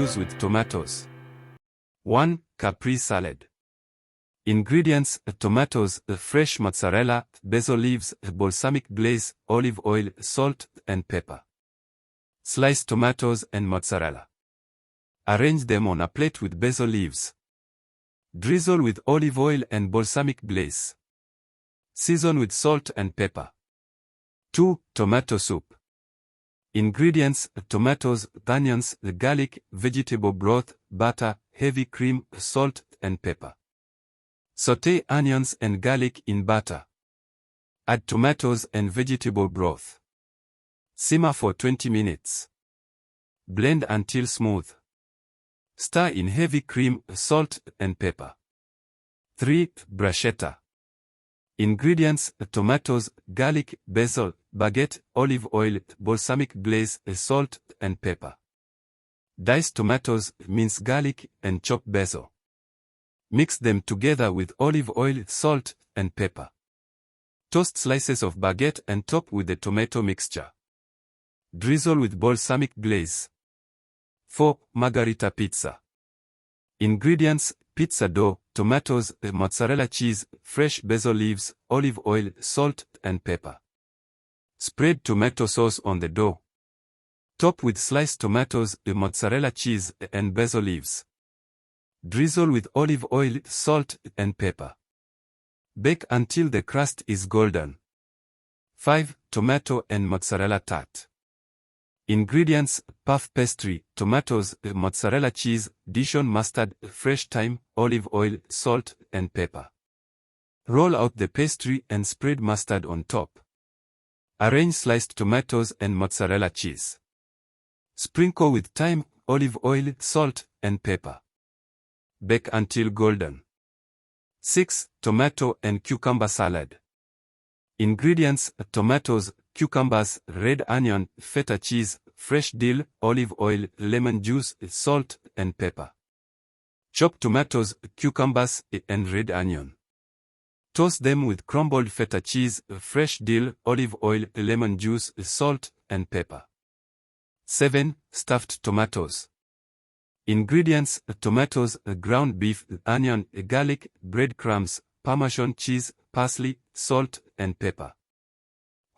use with tomatoes. 1. Capri salad. Ingredients: tomatoes, fresh mozzarella, basil leaves, balsamic glaze, olive oil, salt, and pepper. Slice tomatoes and mozzarella. Arrange them on a plate with basil leaves. Drizzle with olive oil and balsamic glaze. Season with salt and pepper. 2. Tomato soup. Ingredients: tomatoes, onions, garlic, vegetable broth, butter, heavy cream, salt, and pepper. Sauté onions and garlic in butter. Add tomatoes and vegetable broth. Simmer for 20 minutes. Blend until smooth. Stir in heavy cream, salt, and pepper. 3. Bruschetta. Ingredients: tomatoes, garlic, basil, baguette, olive oil, balsamic glaze, salt, and pepper. Dice tomatoes, mince garlic, and chop basil. Mix them together with olive oil, salt, and pepper. Toast slices of baguette and top with the tomato mixture. Drizzle with balsamic glaze. 4. Margherita pizza. Ingredients: pizza dough, tomatoes, mozzarella cheese, fresh basil leaves, olive oil, salt, and pepper. Spread tomato sauce on the dough. Top with sliced tomatoes, mozzarella cheese, and basil leaves. Drizzle with olive oil, salt, and pepper. Bake until the crust is golden. 5. Tomato and mozzarella tart. Ingredients: puff pastry, tomatoes, mozzarella cheese, Dijon mustard, fresh thyme, olive oil, salt, and pepper. Roll out the pastry and spread mustard on top. Arrange sliced tomatoes and mozzarella cheese. Sprinkle with thyme, olive oil, salt, and pepper. Bake until golden. 6. Tomato and cucumber salad. Ingredients: tomatoes, cucumbers, red onion, feta cheese, fresh dill, olive oil, lemon juice, salt, and pepper. Chop tomatoes, cucumbers, and red onion. Toast them with crumbled feta cheese, fresh dill, olive oil, lemon juice, salt, and pepper. 7. Stuffed tomatoes. Ingredients: tomatoes, ground beef, onion, garlic, breadcrumbs, Parmesan cheese, parsley, salt, and pepper.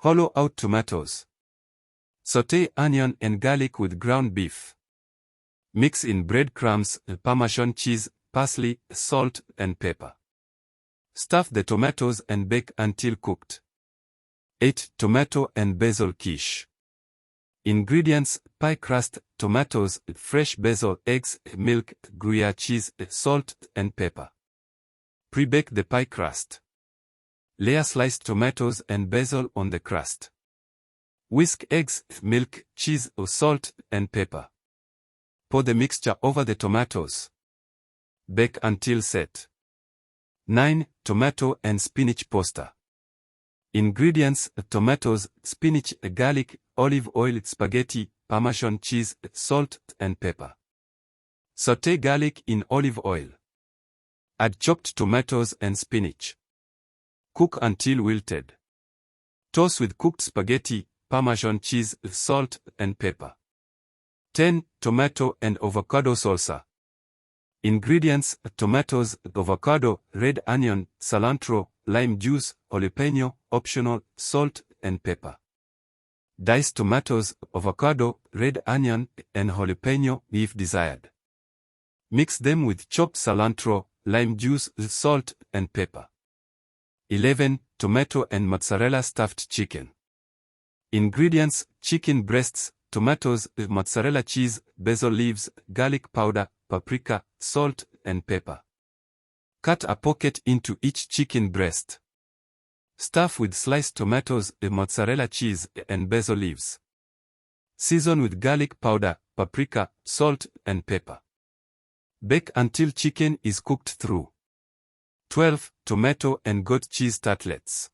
Hollow out tomatoes. Sauté onion and garlic with ground beef. Mix in breadcrumbs, Parmesan cheese, parsley, salt, and pepper. Stuff the tomatoes and bake until cooked. 8. Tomato and basil quiche. Ingredients: pie crust, tomatoes, fresh basil, eggs, milk, Gruyere cheese, salt, and pepper. Pre-bake the pie crust. Layer sliced tomatoes and basil on the crust. Whisk eggs, milk, cheese, salt, and pepper. Pour the mixture over the tomatoes. Bake until set. 9. Tomato and spinach pasta. Ingredients: tomatoes, spinach, garlic, olive oil, spaghetti, Parmesan cheese, salt, and pepper. Sauté garlic in olive oil. Add chopped tomatoes and spinach. Cook until wilted. Toss with cooked spaghetti, Parmesan cheese, salt, and pepper. 10. Tomato and avocado salsa. Ingredients: tomatoes, avocado, red onion, cilantro, lime juice, jalapeno, optional, salt, and pepper. Dice tomatoes, avocado, red onion, and jalapeno if desired. Mix them with chopped cilantro, lime juice, salt, and pepper. 11. Tomato and mozzarella stuffed chicken. Ingredients: chicken breasts, tomatoes, mozzarella cheese, basil leaves, garlic powder, paprika, salt, and pepper. Cut a pocket into each chicken breast. Stuff with sliced tomatoes, mozzarella cheese, and basil leaves. Season with garlic powder, paprika, salt, and pepper. Bake until chicken is cooked through. 12. Tomato and goat cheese tartlets.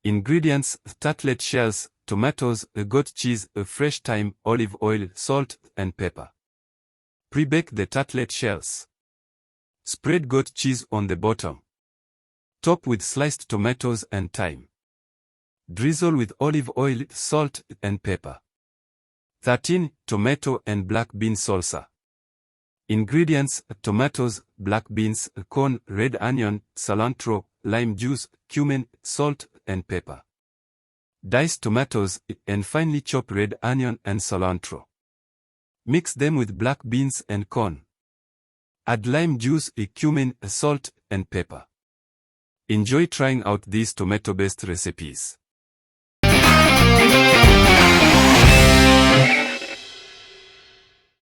Ingredients: tartlet shells, tomatoes, goat cheese, fresh thyme, olive oil, salt, and pepper. Pre-bake the tartlet shells. Spread goat cheese on the bottom. Top with sliced tomatoes and thyme. Drizzle with olive oil, salt, and pepper. 13. Tomato and black bean salsa. Ingredients: tomatoes, black beans, corn, red onion, cilantro, lime juice, cumin, salt, and pepper. Dice tomatoes and finely chop red onion and cilantro. Mix them with black beans and corn. Add lime juice, cumin, salt, and pepper. Enjoy trying out these tomato-based recipes.